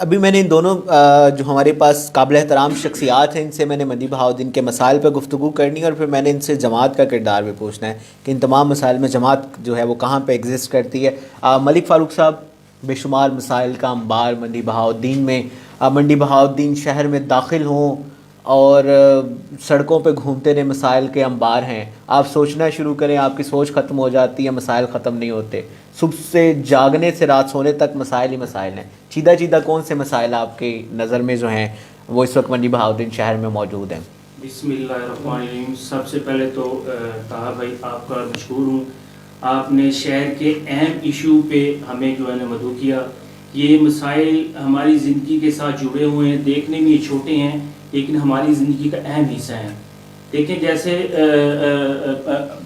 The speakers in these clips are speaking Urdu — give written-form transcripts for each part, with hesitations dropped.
ابھی میں نے ان دونوں جو ہمارے پاس قابل احترام شخصیات ہیں ان سے میں نے منی بہاؤدین کے مسائل پہ گفتگو کرنی ہے، اور پھر میں نے ان سے جماعت کا کردار بھی پوچھنا ہے کہ ان تمام مسائل میں جماعت جو ہے وہ کہاں پہ ایگزسٹ کرتی ہے۔ ملک فاروق صاحب، بے شمار مسائل کا انبار منڈی بہاؤدین میں، منڈی بہاؤدین شہر میں داخل ہوں اور سڑکوں پہ گھومتے رہے، مسائل کے انبار ہیں، آپ سوچنا شروع کریں آپ کی سوچ ختم ہو جاتی ہے، مسائل ختم نہیں ہوتے، صبح سے جاگنے سے رات سونے تک مسائل ہی مسائل ہیں۔ چیدہ چیدہ کون سے مسائل آپ کی نظر میں جو ہیں وہ اس وقت منڈی بہاؤدین شہر میں موجود ہیں؟ بسم اللہ الرحمن الرحیم۔ سب سے پہلے تو طاہر بھائی آپ کا مشکور ہوں، آپ نے شہر کے اہم ایشو پہ ہمیں جو ہے نا مدعو کیا۔ یہ مسائل ہماری زندگی کے ساتھ جڑے ہوئے ہیں، دیکھنے میں یہ چھوٹے ہیں لیکن ہماری زندگی کا اہم حصہ ہیں۔ دیکھیں جیسے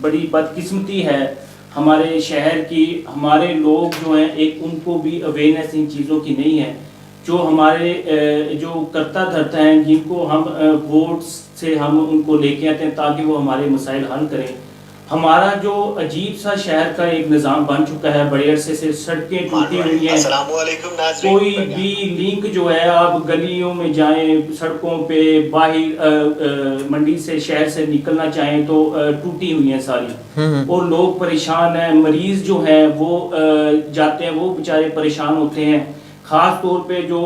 بڑی بدقسمتی ہے ہمارے شہر کی، ہمارے لوگ جو ہیں ایک ان کو بھی اویئرنیس ان چیزوں کی نہیں ہے، جو ہمارے جو کرتا دھرتا ہیں جن کو ہم ووٹ سے ہم ان کو لے کے آتے ہیں تاکہ وہ ہمارے مسائل حل کریں۔ ہمارا جو عجیب سا شہر کا ایک نظام بن چکا ہے، بڑے عرصے سے سڑکیں ٹوٹی ہوئی ہیں، کوئی بھی لنک جو ہے آپ گلیوں میں جائیں، سڑکوں پہ باہر منڈی سے شہر سے نکلنا چاہیں تو ٹوٹی ہوئی ہیں ساری، اور لوگ پریشان ہیں، مریض جو ہیں وہ جاتے ہیں وہ بیچارے پریشان ہوتے ہیں۔ خاص طور پہ جو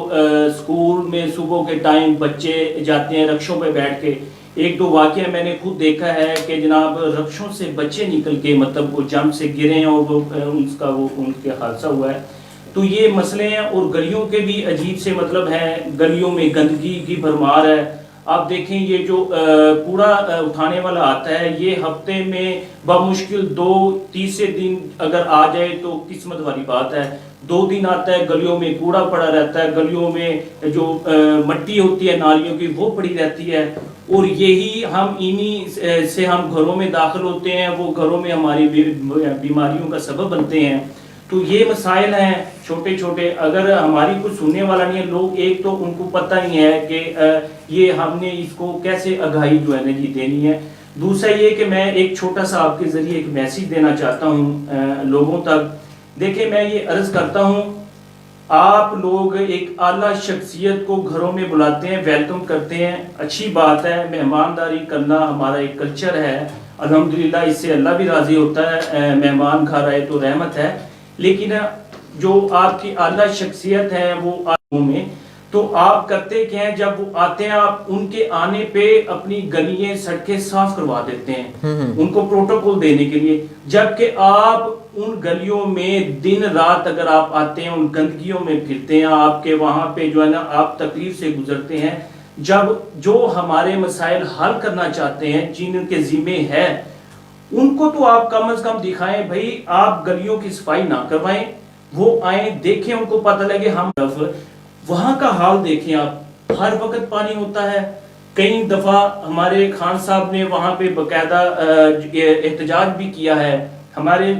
سکول میں صبح کے ٹائم بچے جاتے ہیں رکشوں پہ بیٹھ کے، ایک دو واقعہ میں نے خود دیکھا ہے کہ جناب رکشوں سے بچے نکل کے مطلب وہ جمپ سے گرے ہیں اور وہ ان کے حادثہ ہوا ہے۔ تو یہ مسئلے ہیں، اور گلیوں کے بھی عجیب سے مطلب ہیں، گلیوں میں گندگی کی بھرمار ہے۔ آپ دیکھیں یہ جو کوڑا اٹھانے والا آتا ہے یہ ہفتے میں بمشکل 2-3 دن اگر آ جائے تو قسمت والی بات ہے۔ 2 دن آتا ہے، گلیوں میں کوڑا پڑا رہتا ہے، گلیوں میں جو مٹی ہوتی ہے نالیوں کی وہ پڑی رہتی ہے، اور یہی ہم انہی سے ہم گھروں میں داخل ہوتے ہیں، وہ گھروں میں ہماری بیماریوں کا سبب بنتے ہیں۔ تو یہ مسائل ہیں چھوٹے چھوٹے، اگر ہماری کچھ سننے والا نہیں ہے لوگ، ایک تو ان کو پتہ نہیں ہے کہ یہ ہم نے اس کو کیسے آگاہی جو ہے نا جی دینی ہے۔ دوسرا یہ کہ میں ایک چھوٹا سا آپ کے ذریعے ایک میسیج دینا چاہتا ہوں لوگوں تک۔ دیکھیں میں یہ عرض کرتا ہوں، آپ لوگ ایک اعلیٰ شخصیت کو گھروں میں بلاتے ہیں، ویلکم کرتے ہیں، اچھی بات ہے، مہمانداری کرنا ہمارا ایک کلچر ہے، الحمدللہ اس سے اللہ بھی راضی ہوتا ہے، مہمان گھر آئے تو رحمت ہے۔ لیکن جو آپ کی اعلیٰ شخصیت ہے وہ میں تو آپ کرتے کیا ہیں، جب وہ آتے ہیں آپ ان کے آنے پہ اپنی گلیاں سڑکیں صاف کروا دیتے ہیں ان کو پروٹوکول دینے کے لیے، جبکہ آپ ان گلیوں میں دن رات اگر آپ آتے ہیں ان گندگیوں میں پھرتے ہیں، آپ کے وہاں پہ جو ہے نا آپ تکلیف سے گزرتے ہیں، جب جو ہمارے مسائل حل کرنا چاہتے ہیں جن کے ذمہ ہے ان کو تو آپ کم از کم دکھائیں، بھائی آپ گلیوں کی صفائی نہ کروائیں، وہ آئیں دیکھیں، ان کو پتہ لگے ہم وہاں کا حال دیکھیں۔ آپ ہر وقت پانی ہوتا ہے، کئی دفعہ ہمارے خان صاحب نے وہاں پہ باقاعدہ احتجاج بھی کیا ہے، ہمارے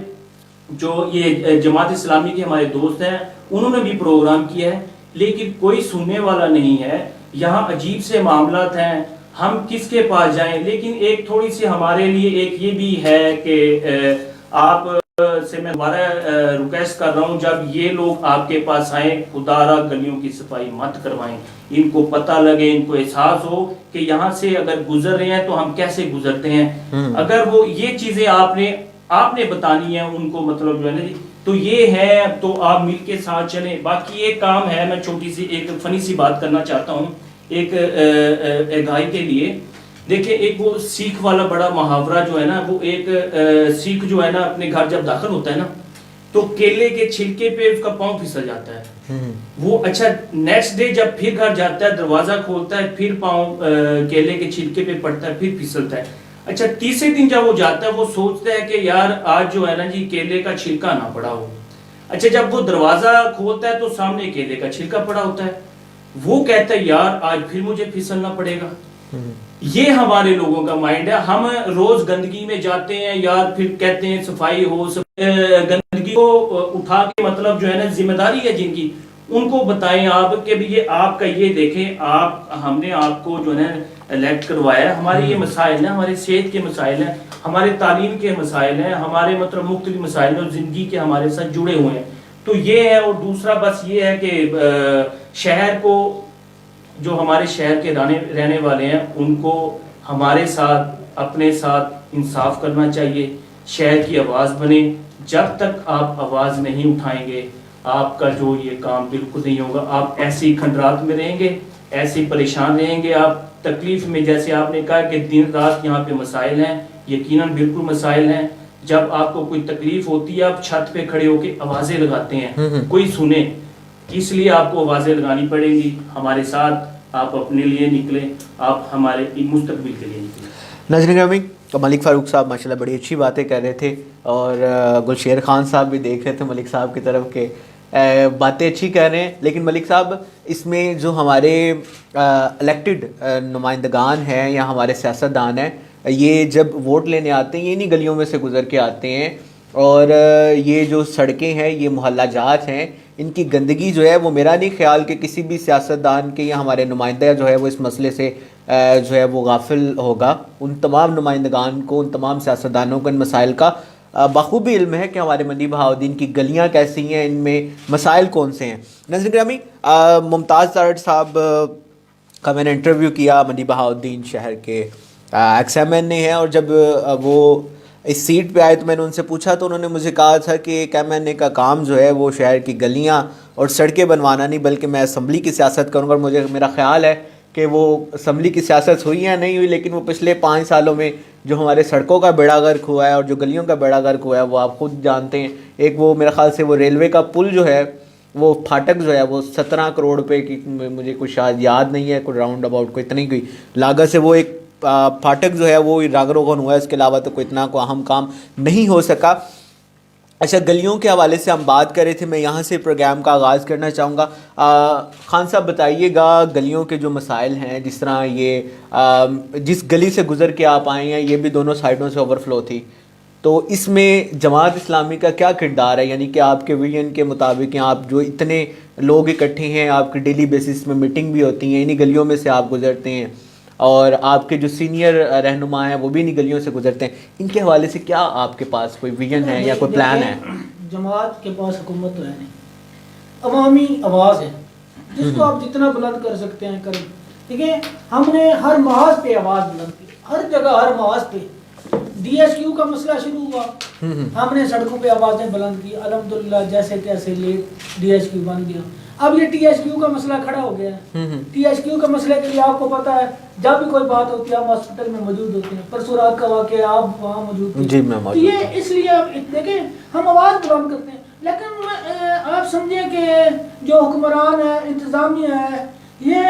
جو یہ جماعت اسلامی کے ہمارے دوست ہیں انہوں نے بھی پروگرام کیا ہے، لیکن کوئی سننے والا نہیں ہے۔ یہاں عجیب سے معاملات ہیں، ہم کس کے پاس جائیں؟ لیکن ایک تھوڑی سی ہمارے لیے ایک یہ بھی ہے کہ آپ سے میں دوبارہ ریکویسٹ کر رہا ہوں، جب یہ لوگ آپ کے پاس آئیں خدا را گلیوں کی صفائی مت کروائیں، ان کو پتہ لگے، ان کو احساس ہو کہ یہاں سے اگر گزر رہے ہیں تو ہم کیسے گزرتے ہیں۔ اگر وہ یہ چیزیں آپ نے بتانی ہے ان کو، مطلب جو ہے نا جی، تو یہ ہے، تو آپ مل کے ساتھ چلیں۔ باقی ایک کام ہے، میں چھوٹی سی ایک فنی سی بات کرنا چاہتا ہوں ایک آگاہی کے لیے۔ دیکھیں ایک وہ سیکھ والا بڑا محاورہ جو ہے نا، وہ ایک سیکھ جو ہے نا اپنے گھر جب داخل ہوتا ہے نا تو کیلے کے چھلکے پہ اس کا پاؤں پھسل جاتا ہے، وہ اچھا نیکسٹ ڈے جب پھر گھر جاتا ہے دروازہ کھولتا ہے پھر پاؤں کیلے کے چھلکے پہ پڑتا ہے، پھر پھسلتا ہے۔ اچھا تیسرے دن جب وہ جاتا ہے وہ سوچتا ہے کہ یار آج جو ہے نا جی کیلے کا چھلکا نہ پڑا ہو۔ اچھا جب وہ دروازہ کھولتا ہے تو سامنے کیلے کا چھلکا پڑا ہوتا ہے، وہ کہتا ہے یار آج پھر مجھے پھسلنا پڑے گا۔ یہ ہمارے لوگوں کا مائنڈ ہے، ہم روز گندگی میں جاتے ہیں یار، پھر کہتے ہیں صفائی ہو، گندگی کو اٹھا کے مطلب جو ہے نا ذمہ داری ہے جن کی، ان کو بتائیں آپ کہ یہ آپ کا یہ دیکھیں، ہم نے آپ کو جو ہے الیکٹ کروایا ہے، ہمارے یہ مسائل ہیں، ہمارے صحت کے مسائل ہیں، ہمارے تعلیم کے مسائل ہیں، ہمارے مطلب مختلف مسائل ہیں زندگی کے ہمارے ساتھ جڑے ہوئے ہیں، تو یہ ہے۔ اور دوسرا بس یہ ہے کہ شہر کو جو ہمارے شہر کے رہنے والے ہیں ان کو ہمارے ساتھ اپنے ساتھ انصاف کرنا چاہیے, شہر کی آواز بنے. جب تک آپ آواز نہیں اٹھائیں گے آپ کا جو یہ کام بالکل نہیں ہوگا. آپ ایسی کھنڈرات میں رہیں گے, ایسے پریشان رہیں گے, آپ تکلیف میں, جیسے آپ نے کہا کہ دن رات یہاں پہ مسائل ہیں, یقیناً بالکل مسائل ہیں. جب آپ کو کوئی تکلیف ہوتی ہے آپ چھت پہ کھڑے ہو کے آوازیں لگاتے ہیں, کوئی سنے, اس لیے آپ کو آوازیں لگانی پڑیں گی. ہمارے ساتھ آپ اپنے لیے نکلیں, آپ ہمارے مستقبل کے لیے نکلیں. ناظرین گرامی, ملک فاروق صاحب ماشاءاللہ بڑی اچھی باتیں کر رہے تھے, اور گلشیر خان صاحب بھی دیکھ رہے تھے ملک صاحب کی طرف کہ باتیں اچھی کہہ رہے ہیں, لیکن ملک صاحب اس میں جو ہمارے الیکٹڈ نمائندگان ہیں یا ہمارے سیاستدان ہیں, یہ جب ووٹ لینے آتے ہیں یہ نہیں گلیوں میں سے گزر کے آتے ہیں, اور یہ جو سڑکیں ہیں یہ محلہ جات ہیں, ان کی گندگی جو ہے وہ میرا نہیں خیال کہ کسی بھی سیاستدان کے یا ہمارے نمائندہ جو ہے وہ اس مسئلے سے جو ہے وہ غافل ہوگا. ان تمام نمائندگان کو, ان تمام سیاستدانوں کو ان مسائل کا بخوبی علم ہے کہ ہمارے منڈی بہاؤالدین کی گلیاں کیسی ہیں, ان میں مسائل کون سے ہیں. ناظرین گرامی, ممتاز تارڑ صاحب کا میں نے انٹرویو کیا, منڈی بہاؤالدین شہر کے ایکس ایم این اے ہیں, اور جب وہ اس سیٹ پہ آئے تو میں نے ان سے پوچھا تو انہوں نے مجھے کہا تھا کہ ایک ایم این اے کا کام جو ہے وہ شہر کی گلیاں اور سڑکیں بنوانا نہیں بلکہ میں اسمبلی کی سیاست کروں گا. اور میرا خیال ہے کہ وہ اسمبلی کی سیاست ہوئی یا نہیں ہوئی, لیکن وہ پچھلے 5 سالوں میں جو ہمارے سڑکوں کا بیڑا غرق ہوا ہے اور جو گلیوں کا بیڑا غرق ہوا ہے وہ آپ خود جانتے ہیں. ایک وہ میرے خیال سے وہ ریلوے کا پل جو ہے وہ پھاٹک جو ہے وہ 17 کروڑ روپے کی, مجھے کچھ شاید یاد نہیں ہے, کوئی راؤنڈ اباؤٹ کوئی اتنی کوئی لاگت سے وہ ایک پھاٹک جو ہے وہ راگ روغن ہوا ہے, اس کے علاوہ تو کوئی اتنا کوئی اہم کام نہیں ہو سکا. اچھا, گلیوں کے حوالے سے ہم بات کر رہے تھے, میں یہاں سے پروگرام کا آغاز کرنا چاہوں گا. خان صاحب بتائیے گا گلیوں کے جو مسائل ہیں, جس طرح یہ جس گلی سے گزر کے آپ آئے ہیں یہ بھی دونوں سائڈوں سے اوور فلو تھی, تو اس میں جماعت اسلامی کا کیا کردار ہے؟ یعنی کہ آپ کے ویژن کے مطابق آپ جو اتنے لوگ اکٹھے ہیں, آپ کی ڈیلی بیسس میں میٹنگ بھی ہوتی ہیں, انہی گلیوں میں سے آپ گزرتے ہیں, اور آپ کے جو سینئر رہنما ہیں وہ بھی انہی گلیوں سے گزرتے ہیں, ان کے حوالے سے کیا آپ کے پاس کوئی ویژن ہے یا کوئی پلان ہے؟ جماعت کے پاس حکومت تو ہے نہیں, عوامی آواز ہے جس کو آپ جتنا بلند کر سکتے ہیں کریں. ٹھیک ہے, ہم نے ہر محاذ پہ آواز بلند کی, ہر جگہ ہر محاذ پہ. ڈی ایس کیو کا مسئلہ شروع ہوا, ہم نے سڑکوں پہ آوازیں بلند کی, الحمدللہ جیسے تیسے لیٹ ڈی ایس کیو بن گیا. اب یہ ٹی ایس کیو کا مسئلہ کھڑا ہو گیا ہے. ٹی ایس کیو کا مسئلہ کے لیے آپ کو پتا ہے جب بھی کوئی بات ہوتی ہے ہم ہاسپٹل میں موجود ہوتے ہیں. پرسوں رات کا واقعہ آپ وہاں موجود تھے. تو یہ اس لیے آپ دیکھیں ہم آواز بلند کرتے ہیں, لیکن آپ سمجھیں کہ جو حکمران ہے, انتظامیہ ہے, یہ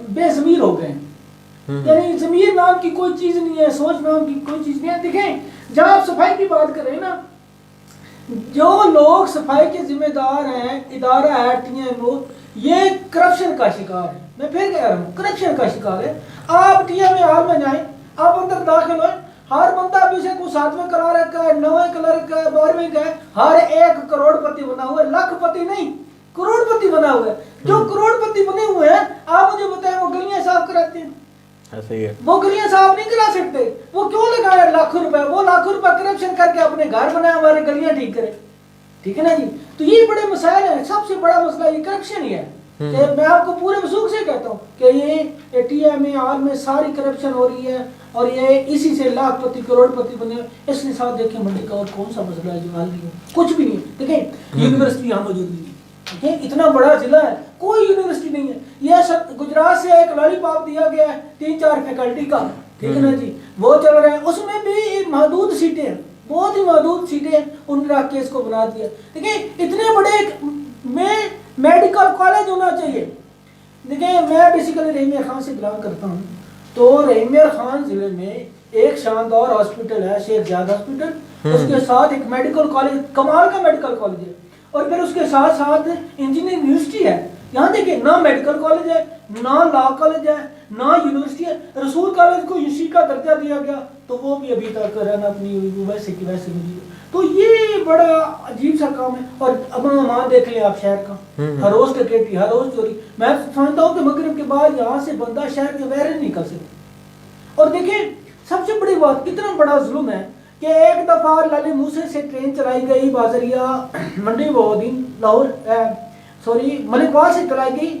بے ضمیر ہو گئے ہیں. یعنی ضمیر نام کی کوئی چیز نہیں ہے, سوچ نام کی کوئی چیز نہیں ہے. دیکھیں جب آپ صفائی کی بات کریں نا, جو لوگ صفائی کے ذمہ دار ہیں, ادارہ ہے ٹی ایم او, یہ کرپشن کا شکار ہے. میں پھر کہہ رہا ہوں کرپشن کا شکار ہے. آپ ٹی ایم آر میں جائیں, آپ اندر داخل ہوئیں, ہر بندہ بھی سے کوئی 7ویں کلرک کا ہے, 9ویں کلرک کا ہے, 12ویں کا ہے, ہر ایک کروڑ پتی بنا ہوا ہے. لاکھ پتی نہیں, کروڑ پتی بنا ہوا ہے. جو کروڑ پتی بنے ہوئے ہیں آپ مجھے بتائیں وہ گلیاں صاف کراتے ہیں؟ وہ گلیاں صاف نہیں کرا سکتے. وہ کیوں لگائے لاکھوں روپے؟ وہ لاکھوں روپے کرپشن کر کے اپنے گھر بنائے, ہمارے گلیاں ٹھیک کرے. ٹھیک ہے نا جی. تو یہ بڑے مسائل ہیں, سب سے بڑا مسئلہ یہ کرپشن ہی ہے. میں آپ کو پورے وثوق سے کہتا ہوں کہ یہ ٹی ایم اے آر میں ساری کرپشن ہو رہی ہے, اور یہ اسی سے لاکھ پتی کروڑ پتی بنے. اس کے ساتھ دیکھیں منڈی کا اور کون سا مسئلہ ہے جو حل نہیں ہے؟ کچھ بھی نہیں. دیکھیں یونیورسٹی یہاں موجود نہیں ہے, اتنا بڑا ضلع ہے, کوئی یونیورسٹی نہیں ہے. یہ گجرات سے ایک لالی پاپ دیا گیا ہے 3-4 فیکلٹی کا, ٹھیک ہے نا جی, وہ چل رہے ہیں. اس میں بھی محدود سیٹیں ہیں, بہت ہی محدود سیٹیں ہیں, ان رکھ کے اس کو بنا دیا. دیکھیں اتنے بڑے میں میڈیکل کالج ہونا چاہیے. دیکھیں میں بیسیکلی رحیم یار خان سے بلانگ کرتا ہوں, تو رحیم یار خان ضلع میں ایک شاندار ہاسپٹل ہے, شیخ زیاد ہاسپٹل. اس کے ساتھ ایک میڈیکل کالج, کمال کا میڈیکل کالج ہے, اور پھر اس کے ساتھ ساتھ انجینئرنگ یونیورسٹی ہے. یہاں دیکھیں نہ میڈیکل کالج ہے, نہ لا کالج ہے, نہ یونیورسٹی ہے. رسول کالج کو یوسی کا درجہ دیا گیا تو وہ بھی ابھی تک رہنا اپنی ویسے کی ویسے نہیں. تو یہ بڑا عجیب سا کام ہے. اور امن و امان دیکھ لیں آپ شہر کا, ہر روز ٹکیٹی, ہر روز چوری. میں سمجھتا ہوں کہ مغرب کے بعد یہاں سے بندہ شہر کے باہر نہیں نکل سکتا. اور دیکھیں سب سے بڑی بات, کتنا بڑا ظلم ہے کہ ایک دفعہ لالی موسی سے ٹرین چلائی گئی بازریہ منڈی بہاؤالدین لاہور, سوری ملک واس سے چلائی گئی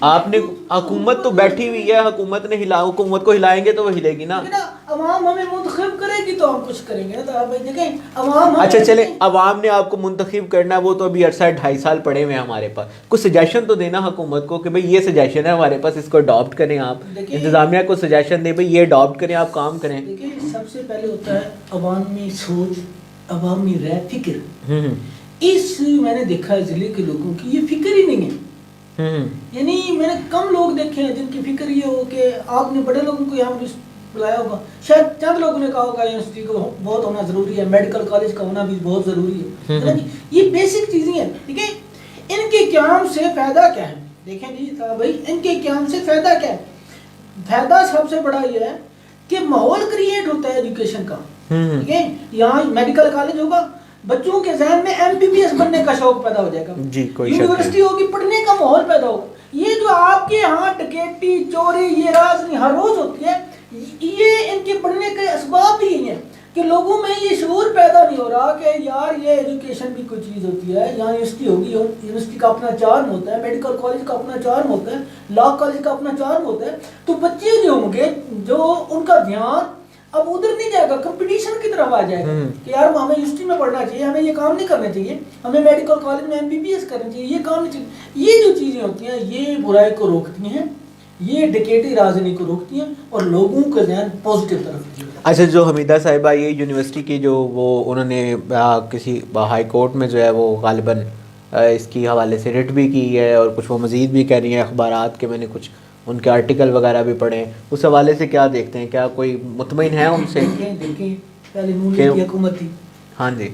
آپ نے حکومت تو بیٹھی ہوئی ہے, حکومت نے حکومت کو ہلائیں گے تو وہ ہلے گی نا. عوام ہمیں منتخب کرے گی تو ہم کچھ کریں گے نا. تو آپ دیکھیں عوام, اچھا چلیں عوام نے آپ کو منتخب کرنا ہے, وہ تو ابھی عرصہ 2.5 سال پڑے ہوئے ہیں ہمارے پاس. کچھ سجیشن تو دینا حکومت کو کہ بھئی یہ سجیشن ہے ہمارے پاس, اس کو اڈاپٹ کریں. آپ انتظامیہ کو سجیشن دیں بھئی یہ اڈاپٹ کریں, آپ کام کریں. دیکھیں سب سے پہلے ہوتا ہے عوامی سوچ, عوامی رائے, فکر. اس میں نے دیکھا ہے ضلع کے لوگوں کی یہ فکر ہی نہیں ہے. یعنی میں نے کم لوگ دیکھے ہیں جن کی فکر یہ ہو کہ آپ نے بڑے لوگوں کو یہاں بلایا ہوگا, شاید چند لوگوں نے کہا ہوگا یونیورسٹی کو بہت ہونا ضروری ہے, میڈیکل کالج کا ہونا بھی بہت ضروری ہے. یہ بیسک چیزیں ہیں, ٹھیک ہے. ان کے قیام سے فائدہ کیا ہے؟ دیکھیں جی بھائی ان کے قیام سے فائدہ کیا ہے؟ فائدہ سب سے بڑا یہ ہے کہ ماحول کریٹ ہوتا ہے ایجوکیشن کا. ٹھیک ہے, یہاں میڈیکل کالج ہوگا, بچوں کے ذہن میں MBBS بننے کا شوق پیدا ہو جائے گا. یونیورسٹی ہوگی, پڑھنے کا ماحول پیدا ہوگا. یہ جو آپ کے یہاں ڈکیتی, چوری, یہ راز ہر روز ہوتی ہے, یہ ان کے پڑھنے کے اسباب بھی ہیں کہ لوگوں میں یہ شعور پیدا نہیں ہو رہا کہ یار یہ ایجوکیشن بھی کوئی چیز ہوتی ہے. یہاں یونیورسٹی ہوگی, یونیورسٹی کا اپنا چارم ہوتا ہے, میڈیکل کالج کا اپنا چارم ہوتا ہے, لا کالج کا اپنا چارم ہوتا ہے. تو بچے جو ہوں گے جو ان کا دھیان اب ادھر نہیں جائے گا, کمپٹیشن کی طرف آ جائے گا کہ یار ہمیں یونیورسٹی میں پڑھنا چاہیے, ہمیں یہ کام نہیں کرنا چاہیے, ہمیں میڈیکل کالج میں MBBS کرنا چاہیے, یہ کام نہیں چاہیے. یہ جو چیزیں ہوتی ہیں یہ برائی کو روکتی ہیں, یہ ڈکیتی راجنی کو روکتی ہیں اور لوگوں کا ذہن پازیٹیو طرف. اچھا جو حمیدہ صاحبہ یہ یونیورسٹی کی جو وہ انہوں نے کسی ہائی کورٹ میں جو ہے وہ غالباً اس کی حوالے سے رٹ بھی کی ہے, اور کچھ وہ مزید بھی کہہ رہی ہیں اخبارات کے, میں نے کچھ ان کے آرٹیکل وغیرہ بھی پڑھے ہیں. اس حوالے سے کیا دیکھتے ہیں, کیا کوئی مطمئن ہے ان سے؟ دیکھیں پہلے نون لیگ کی حکومت تھی, ہاں جی,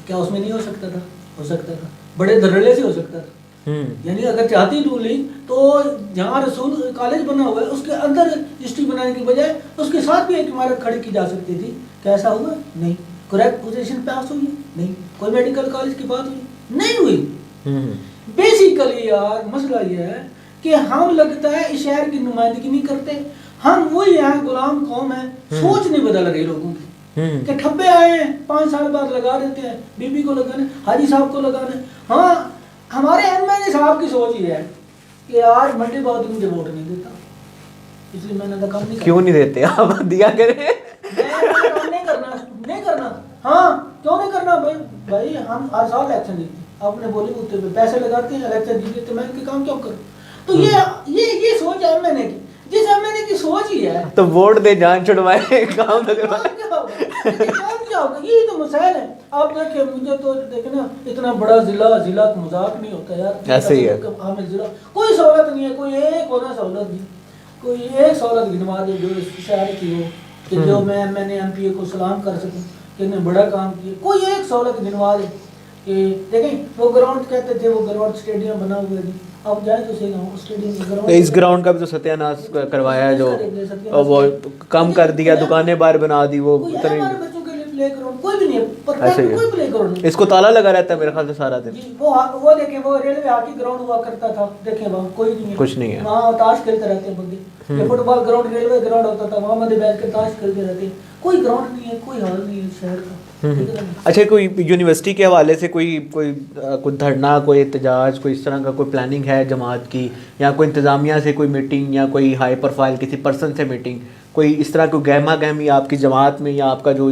کیا اس میں نہیں ہو سکتا تھا؟ ہو سکتا تھا, بڑے دھڑلے سے ہو سکتا تھا. یعنی اگر چاہتی نون لیگ تو جہاں رسول کالج بنا ہوا ہے اس کے اندر یونیورسٹی بنانے کی بجائے اس کے ساتھ بھی ایک عمارت کھڑی کی جا سکتی تھی. کیسا ہوا؟ نہیں. کریکٹ پوزیشن پاس ہوئی؟ نہیں. کوئی میڈیکل کالج کی بات ہوئی؟ نہیں ہوئی. بیسیکلی یار مسئلہ یہ ہے کہ ہم لگتا ہے اس شہر کی نمائندگی نہیں کرتے, ہم وہی ہیں غلام قوم ہیں. سوچ نہیں بدل رہی لوگوں کی کہ ٹھپے آئے ہیں 5 سال بعد لگا دیتے ہیں, بی بی کو لگانے, حاجی صاحب کو لگانے. ہاں ہمارے MLA صاحب کی سوچ یہ ہے کہ یار منڈی بہت مجھے ووٹ نہیں دیتا, اس لیے میں نے کام نہیں. کیوں نہیں دیتے آپ؟ دیا کریں. نہیں کرنا. ہاں کیوں نہیں کرنا بھائی ہم ہر سال الیکشن دیتے ہیں, آپ نے بولی ہوتے پہ پیسے لگاتے ہیں, الیکشن جیتے تو میں ان کے کام کیوں کروں؟ تو یہ سوچ ہے MLA کی, جس MLA کی سوچ ہی ہے تو ووٹ دے, جان چھڑوائے, کام نہ کروائے. کیا ہوگا؟ یہی تو مسائل ہے. آپ دیکھیں مجھے تو دیکھیں نا, اتنا بڑا ضلع مذاق نہیں ہوتا یار. ایسے ہی ہے, کوئی سہولت نہیں ہے, کوئی ایک ہونا سہولت نہیں, کوئی ایک سہولت گنوا دے جو اس شہر کی ہو کہ جو میں نے MPA کو سلام کر سکوں کہ انہیں بڑا کام کیا. کوئی ایک سہولت گنوا دے کہ دیکھیں وہ گراؤنڈ کہتے تھے, وہ گراؤنڈ اسٹیڈیم بنا ہوا ہے, اب جائیں تو صحیح ہوں اسٹیڈیم کا گراؤنڈ, اس گراؤنڈ کا بھی تو ستیہ ناش کروایا ہے, جو وہ کم کر دیا, دکانیں باہر بنا دی, وہ ہمارے بچوں کے لیے پلے گراؤنڈ کوئی بھی نہیں ہے, پرفیکٹ کوئی پلے گراؤنڈ نہیں. اس کو تالا لگا رہتا ہے میرے خیال سے سارا دن. وہ دیکھیں وہ ریلوے ہاکی گراؤنڈ ہوا کرتا تھا, دیکھیں وہاں کوئی نہیں ہے, کچھ نہیں ہے, وہاں تاش کھیلتے رہتے ہیں بندے. یہ فٹ بال گراؤنڈ ریلوے گراؤنڈ ہوتا تھا, وہاں مندے بیٹھ کے تاش کھیلتے رہتے ہیں. کوئی گراؤنڈ نہیں ہے, کوئی حال نہیں ہے شہر کا. اچھا کوئی یونیورسٹی کے حوالے سے کوئی دھرنا, کوئی احتجاج, کوئی اس طرح کا کوئی پلاننگ ہے جماعت کی, یا کوئی انتظامیہ سے کوئی میٹنگ, یا کوئی ہائی پروفائل کسی پرسن سے میٹنگ, کوئی اس طرح کوئی گہما گہمی آپ کی جماعت میں یا آپ کا جو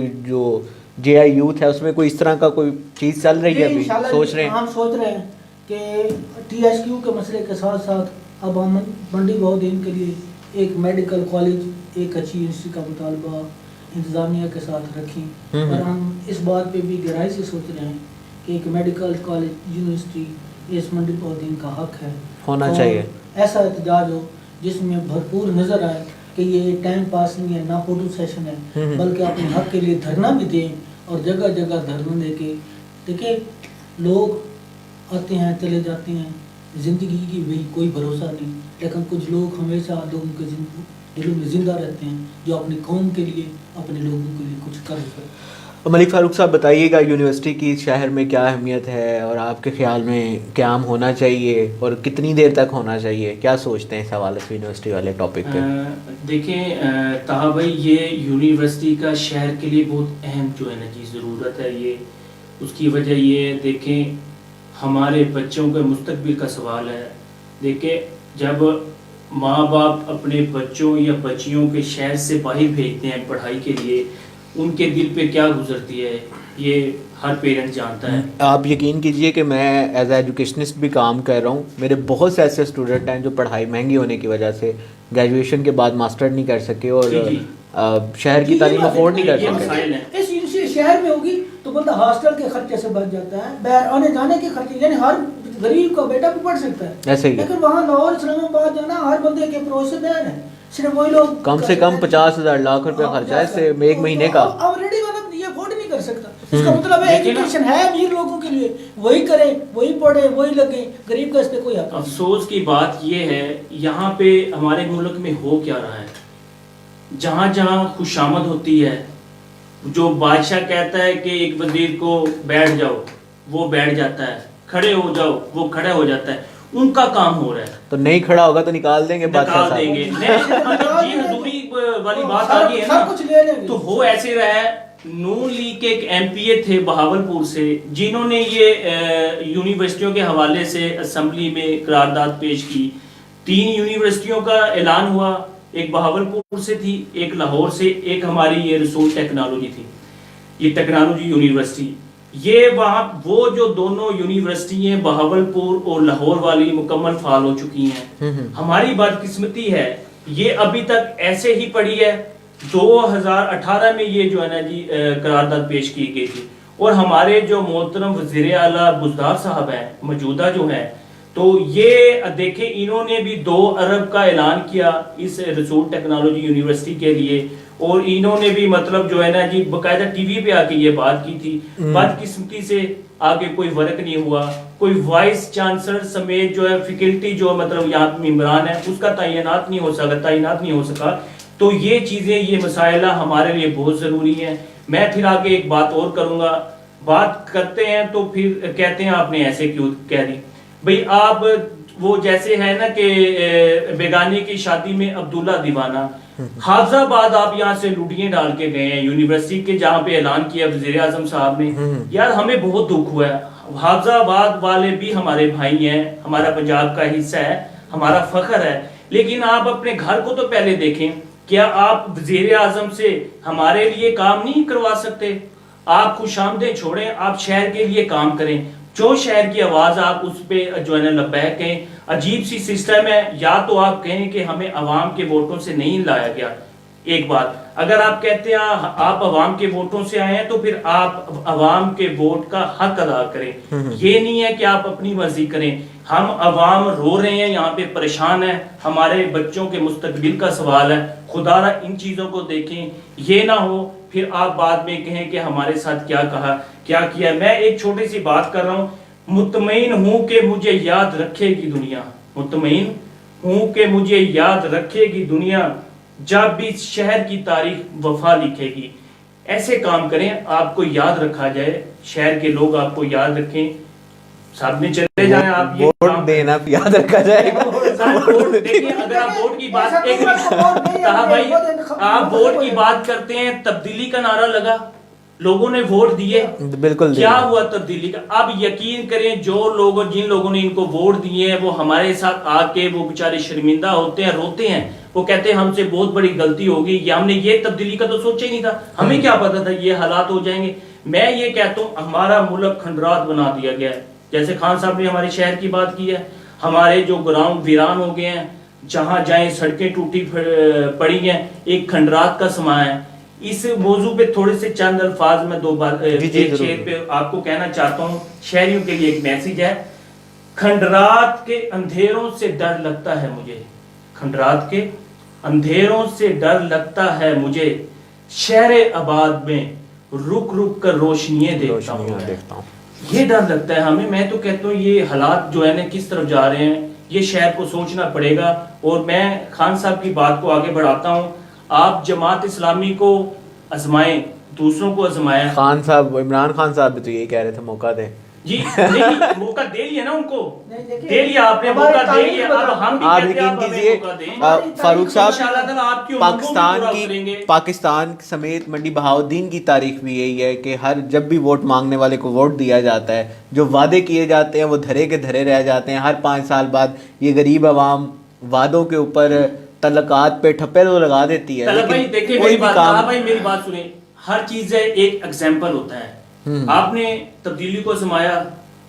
JI یوتھ ہے اس میں کوئی اس طرح کا کوئی چیز چل رہی ہے ابھی, سوچ رہے ہیں؟ ہم سوچ رہے ہیں کہ TSQ کے مسئلے کے ساتھ ساتھ اب ہم منڈی بہودین کے لیے ایک میڈیکل کالج, ایک اچھی یونیورسٹی کا مطالبہ انتظامیہ کے ساتھ رکھیں, اور ہم اس بات پہ بھی گہرائی سے سوچ رہے ہیں کہ ایک میڈیکل کالج یونیورسٹی اس منڈی بہودین کا حق ہے, ہونا چاہیے. ایسا احتجاج ہو جس میں بھرپور نظر آئے کہ یہ ٹائم پاس نہیں ہے, نہ فوٹو سیشن ہے, بلکہ اپنے حق کے لیے دھرنا بھی دیں, اور جگہ جگہ دھرنا دے کے دیکھیں لوگ آتے ہیں چلے جاتے ہیں, زندگی کی بھی کوئی بھروسہ نہیں, لیکن کچھ لوگ ہمیشہ لوگوں کے دلوں میں زندہ رہتے ہیں جو اپنی قوم کے لیے, اپنے لوگوں کے لیے کچھ کر سکتے. ملک فاروق صاحب بتائیے گا یونیورسٹی کی شہر میں کیا اہمیت ہے, اور آپ کے خیال میں قیام ہونا چاہیے اور کتنی دیر تک ہونا چاہیے, کیا سوچتے ہیں اس حوالے سے یونیورسٹی والے ٹاپک پہ؟ دیکھیں طاہا بھائی, یہ یونیورسٹی کا شہر کے لیے بہت اہم جو ہے نا چیز ضرورت ہے. یہ اس کی وجہ یہ دیکھیں ہمارے بچوں کے مستقبل کا سوال ہے. دیکھیں جب ماں باپ اپنے بچوں یا بچیوں کے شہر سے باہر بھیجتے ہیں پڑھائی کے لیے، ان کے دل پہ کیا گزرتی ہے یہ ہر پیرنٹ جانتا ہے۔ آپ یقین کیجئے کہ میں ایز اے ایجوکیشنسٹ بھی کام کر رہا ہوں، میرے بہت سے ایسے اسٹوڈنٹ ہیں جو پڑھائی مہنگی ہونے کی وجہ سے گریجویشن کے بعد ماسٹر نہیں کر سکے اور شہر کی تعلیم افورڈ نہیں کر سکے۔ اس شہر میں ہوگی تو بندہ ہاسٹل کے خرچے سے بچ جاتا ہے، باہر آنے جانے کے خرچے، یعنی ہر غریب کا بیٹا بھی پڑھ سکتا ہے ایسے ہی، لیکن وہاں لاہور اسلام آباد جانا ہر بندے کے پروسے بیان ہے، صرف وہی لوگ کم سے کم 50,000 لاکھ روپے خرچہ ہے اس سے ایک مہینے کا۔ آلریڈی والا یہ افورڈ نہیں کر سکتا، اس کا مطلب ہے ایجوکیشن ہے امیر لوگوں کے لیے، وہی کریں، وہی پڑھیں، وہی لگیں، غریب کا اس پہ کوئی حق نہیں۔ افسوس کی بات یہ ہے یہاں پہ ہمارے ملک میں ہو کیا رہا ہے، جہاں جہاں خوشامد ہوتی ہے، جو بادشاہ کہتا ہے کہ ایک وزیر کو بیٹھ جاؤ وہ بیٹھ جاتا ہے، کھڑے ہو جاؤ وہ کھڑا ہو جاتا ہے، ان کا کام ہو رہا ہے۔ تو نہیں کھڑا ہوگا تو نکال دیں گے بادشاہ نکال دیں گے، جی حضوری والی بات آ گئی ہے سب کچھ لے لیں نا، گے۔ تو ہو ایسے رہا ہے۔ نون لیگ کے ایک ایم پی اے تھے بہاولپور سے، جنہوں نے یہ یونیورسٹیوں کے حوالے سے اسمبلی میں قرارداد پیش کی۔ 3 یونیورسٹیوں کا اعلان ہوا، ایک بہاولپور سے تھی، ایک لاہور سے، ایک ہماری یہ رسول ٹیکنالوجی تھی، یہ ٹیکنالوجی یونیورسٹی۔ یہ وہاں وہ جو دونوں یونیورسٹی ہیں بہاولپور اور لاہور والی مکمل فعال ہو چکی ہیں۔ ہماری بدقسمتی ہے یہ ابھی تک ایسے ہی پڑی ہے۔ 2018 میں یہ جو ہے نا جی قرارداد پیش کی گئی تھی، اور ہمارے جو محترم وزیر اعلیٰ بزدار صاحب ہیں موجودہ جو ہیں، تو یہ دیکھیں انہوں نے بھی 2 ارب کا اعلان کیا اس رسول ٹیکنالوجی یونیورسٹی کے لیے، اور انہوں نے بھی مطلب جو ہے نا جی باقاعدہ ٹی وی پہ آ کے یہ بات کی تھی۔ بدقسمتی سے آگے کوئی ورک نہیں ہوا، کوئی وائس چانسلر سمیت جو ہے فیکلٹی جو مطلب یہاں ممبران ہے اس کا تعینات نہیں ہو سکا۔ تو یہ چیزیں، یہ مسائلہ ہمارے لیے بہت ضروری ہیں۔ میں پھر آگے ایک بات اور کروں گا، بات کرتے ہیں تو پھر کہتے ہیں آپ نے ایسے کیوں کہہ دی بھئی، آپ وہ جیسے ہے نا کہ بیگانے کی شادی میں عبداللہ دیوانہ، حافظ آباد آپ یہاں سے لوٹیاں ڈال کے گئے ہیں یونیورسٹی کے، جہاں پہ اعلان کیا وزیر اعظم صاحب نے۔ یار ہمیں بہت دکھ ہوا ہے، حافظ آباد والے بھی ہمارے بھائی ہیں، ہمارا پنجاب کا حصہ ہے، ہمارا فخر ہے، لیکن آپ اپنے گھر کو تو پہلے دیکھیں۔ کیا آپ وزیر اعظم سے ہمارے لیے کام نہیں کروا سکتے؟ آپ خوش آمدیں چھوڑیں، آپ شہر کے لیے کام کریں، جو شہر کی آواز آپ اس پہ جو ہے نا لبیک کہیں۔ عجیب سی سسٹم ہے، یا تو آپ کہیں کہ ہمیں عوام کے ووٹوں سے نہیں لایا گیا، ایک بات، اگر آپ کہتے ہیں آپ عوام کے ووٹوں سے آئے ہیں تو پھر آپ عوام کے ووٹ کا حق ادا کریں، یہ نہیں ہے کہ آپ اپنی مرضی کریں۔ ہم عوام رو رہے ہیں، یہاں پہ پریشان ہیں، ہمارے بچوں کے مستقبل کا سوال ہے، خدا را ان چیزوں کو دیکھیں، یہ نہ ہو پھر آپ بعد میں کہیں کہ ہمارے ساتھ کیا کہا کیا کیا۔ میں ایک چھوٹی سی بات کر رہا ہوں، مطمئن ہوں کہ مجھے یاد رکھے گی دنیا، مطمئن ہوں کہ مجھے یاد رکھے گی دنیا، جب بھی شہر کی تاریخ وفا لکھے گی۔ ایسے کام کریں، آپ کو یاد رکھا جائے، شہر کے لوگ آپ کو یاد رکھیں، ساتھ میں چلے جائیں۔ آپ یہ ووٹ دینا یاد رکھا جائے گا۔ دیکھیں اگر آپ ووٹ کی بات، کہا بھائی آپ ووٹ کی بات کرتے ہیں، تبدیلی کا نعرہ لگا، لوگوں نے ووٹ دیے، بالکل کیا ہوا تبدیلی کا؟ اب یقین کریں جن لوگوں نے ان کو ووٹ دیے ہیں وہ ہمارے ساتھ آ کے وہ بیچارے شرمندہ ہوتے ہیں، روتے ہیں، وہ کہتے ہیں ہم سے بہت بڑی غلطی ہوگی، یا ہم نے یہ تبدیلی کا تو سوچا ہی نہیں تھا، ہمیں کیا پتا تھا یہ حالات ہو جائیں گے۔ میں یہ کہتا ہوں ہمارا ملک کھنڈرات بنا دیا گیا ہے، جیسے خان صاحب نے ہمارے شہر کی بات کی ہے، ہمارے جو گراؤنڈ ویران ہو گئے ہیں، جہاں جائیں سڑکیں ٹوٹی پڑی ہیں، ایک کھنڈرات کا سماں ہے۔ اس موضوع پہ تھوڑے سے چند الفاظ میں 2 بار ایک شعر پہ آپ کو کہنا چاہتا ہوں، شہریوں کے لیے ایک میسیج ہے۔ کھنڈرات کے اندھیروں سے ڈر لگتا ہے مجھے، کھنڈرات کے اندھیروں سے ڈر لگتا ہے مجھے، شہر آباد میں رک رک کر روشنیاں دیکھتا ہوں۔ یہ ڈر لگتا ہے ہمیں۔ میں تو کہتا ہوں یہ حالات جو ہے نا کس طرف جا رہے ہیں، یہ شہر کو سوچنا پڑے گا۔ اور میں خان صاحب کی بات کو آگے بڑھاتا ہوں، آپ جماعت اسلامی کو آزمائیں، دوسروں کو آزمائیں۔ خان صاحب، عمران خان صاحب بھی تو یہی کہہ رہے تھے موقع دیں جی، نہیں موقع دے لیا نا ان کو، دے لیا آپ نے، موقع دے لیا، اب ہم بھی آپ کہتے ہیں یقین آپ ہمیں کیجئے موقع دیں۔ فاروق انشاءاللہ تعالیٰ آپ کی امنگوں صاحب، کو پورا کریں گے۔ پاکستان سمیت منڈی بہاؤالدین کی تاریخ بھی یہی ہے کہ جب بھی ووٹ مانگنے والے کو ووٹ دیا جاتا ہے، جو وعدے کیے جاتے ہیں وہ دھرے کے دھرے رہ جاتے ہیں۔ ہر 5 سال بعد یہ غریب عوام وعدوں کے اوپر تعلقات پہ ٹھپے تو لگا دیتی ہے، طلب بھائی دیکھیں کوئی بھی کام بھائی میری بات سنیں، ہر چیز ہے ایک ایگزامپل ہوتا ہے. آپ نے تبدیلی کو آزمایا،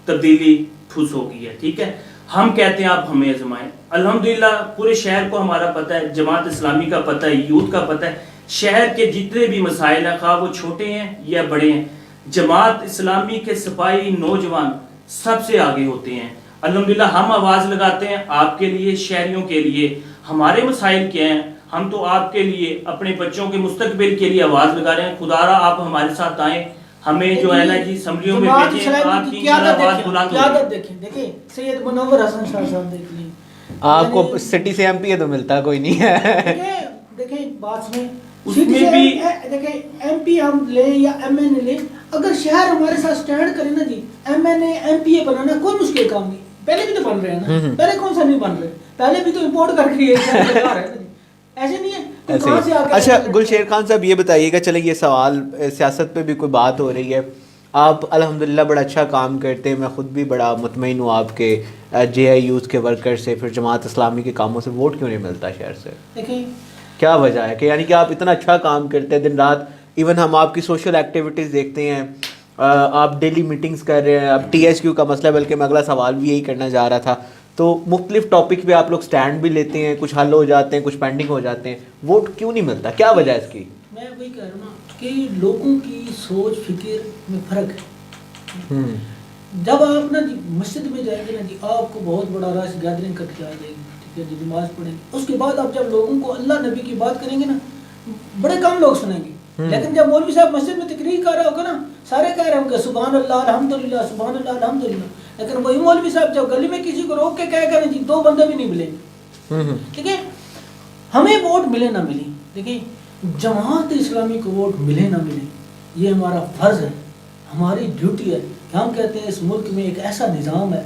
تبدیلی پھس ہو گئی ہے، ٹھیک ہے. ہم کہتے ہیں آپ ہمیں آزمائیں. الحمدللہ پورے شہر کو ہمارا پتہ ہے، جماعت اسلامی کا پتہ ہے، یوتھ کا پتہ ہے، شہر کے جتنے بھی مسائل ہیں خواہ وہ چھوٹے ہیں یا بڑے ہیں، جماعت اسلامی کے سپاہی نوجوان سب سے آگے ہوتے ہیں. الحمدللہ ہم آواز لگاتے ہیں آپ کے لیے، شہریوں کے لیے. ہمارے مسائل کیا ہیں؟ ہم تو آپ کے لیے، اپنے بچوں کے مستقبل کے لیے آواز لگا رہے ہیں. خدا را آپ ہمارے ساتھ آئیں، ہمیں جو ہے نا جی اسمبلیوں میں بھیجیں، آپ کی آواز بلند ہو. دیکھیں سید منور حسن شاہ صاحب دیکھ لیں، آپ کو سٹی سے ایم پی تو ملتا کوئی نہیں ہے. دیکھیں بات سنیں، اس میں بھی دیکھیں ایم پی ہم لیں یا ایم این اے لیں، اگر شہر ہمارے ساتھ سٹینڈ کرے نا جی، M N A M P A بنانا کوئی مشکل کام نہیں. پہلے بھی تو بن رہے ہیں نا، پہلے کون سا نہیں بن رہے، پہلے بھی تو امپورٹ کر کے ایسے نہیں ہے کہاں سے آ کے. اچھا گلشیر خان صاحب یہ بتائیے گا، چلیں یہ سوال سیاست پہ بھی کوئی بات ہو رہی ہے، آپ الحمدللہ بڑا اچھا کام کرتے ہیں، میں خود بھی بڑا مطمئن ہوں آپ کے جے آئی یوتھ کے ورکر سے، پھر جماعت اسلامی کے کاموں سے ووٹ کیوں نہیں ملتا شہر سے؟ دیکھیں کیا وجہ ہے کہ یعنی کہ آپ اتنا اچھا کام کرتے ہیں دن رات، ایون ہم آپ کی سوشل ایکٹیویٹیز دیکھتے ہیں، آپ ڈیلی میٹنگز کر رہے ہیں، اب ٹی ایس کیو کا مسئلہ، بلکہ میں اگلا سوال بھی یہی کرنا جا رہا تھا، تو مختلف ٹاپک پہ آپ لوگ سٹینڈ بھی لیتے ہیں، کچھ حل ہو جاتے ہیں، کچھ پینڈنگ ہو جاتے ہیں، ووٹ کیوں نہیں ملتا؟ کیا وجہ ہے اس کی؟ میں وہی کہہ رہا ہوں نا کہ لوگوں کی سوچ فکر میں فرق ہے. جب آپ نا جی مسجد میں جائیں گے نا جی، آپ کو بہت بڑا رش گیدرنگ کر کے آ جائے گی، ٹھیک ہے جی، نماز پڑھیں گے، اس کے بعد آپ جب لوگوں کو اللہ نبی کی بات کریں گے نا، بڑے کم لوگ سنیں گے. لیکن جب مولوی صاحب مسجد میں تقریر کر رہا ہوگا نا، سارے کہہ رہے ہوں گے سبحان اللہ الحمدللہ سبحان اللہ الحمدللہ. لیکن وہی مولوی صاحب جب گلی میں کسی کو روک کے کہہ کریں جی، 2 بندے بھی نہیں ملیں گے. ٹھیک ہے، ہمیں ووٹ ملے نہ ملے، دیکھیں جماعت اسلامی کو ووٹ ملے نہ ملے، یہ ہمارا فرض ہے، ہماری ڈیوٹی ہے. ہم کہتے ہیں اس ملک میں ایک ایسا نظام ہے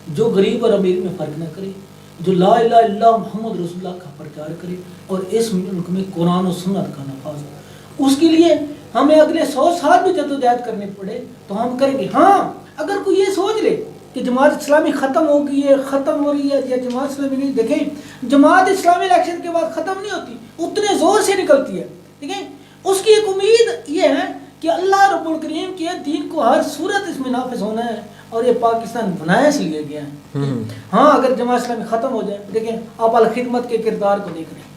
جو غریب اور امیر میں فرق نہ کرے، جو لا الہ الا اللہ محمد رسول اللہ کا پرچار کرے، اور اس ملک میں قرآن و سنت کا نفاذ ہو. اس کے لیے ہمیں اگلے 100 سال بھی جدوجہد کرنی پڑے تو ہم کریں گے. ہاں اگر کوئی یہ سوچ لے کہ جماعت اسلامی ختم ہو گئی ہے، ختم ہو رہی ہے، یا جماعت اسلامی نہیں، دیکھیں جماعت اسلامی الیکشن کے بعد ختم نہیں ہوتی، اتنے زور سے نکلتی ہے. ٹھیک ہے، اس کی ایک امید یہ ہے کہ اللہ رب الکریم کے دین کو ہر صورت اس میں نافذ ہونا ہے، اور یہ پاکستان بنایا اس لیے گیا ہے. ہاں اگر جماعت اسلامی ختم ہو جائے، دیکھیں آپ الخدمت کے کردار کو دیکھ رہے ہیں،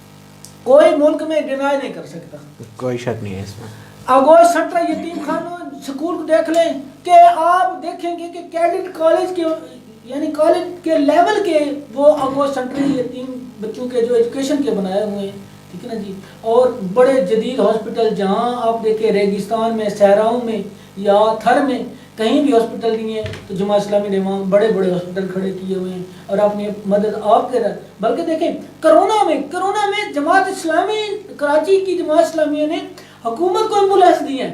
کوئی ملک میں ڈینائی نہیں کر سکتا، کوئی شک نہیں ہے اس میں. آگوش سنٹر یتیم خانوں سکول کو دیکھ لیں کہ آپ دیکھیں گے کہ کیڈٹ کالج کے یعنی کالج کے لیول کے وہ آگوش سنٹر یتیم بچوں کے جو ایجوکیشن کے بنائے ہوئے ہیں. ٹھیک ہے نا جی، اور بڑے جدید ہاسپٹل جہاں آپ دیکھیں ریگستان میں، صحراؤں میں یا تھر میں کہیں بھی ہاسپٹل نہیں ہے، تو جماعت اسلامی نے وہاں بڑے بڑے ہاسپٹل کھڑے کیے ہوئے ہیں اور اپنی مدد آپ کر رہا ہے. بلکہ دیکھیں کرونا میں جماعت اسلامی کراچی کی جماعت اسلامیہ نے حکومت کو ایمبولینس دی ہے،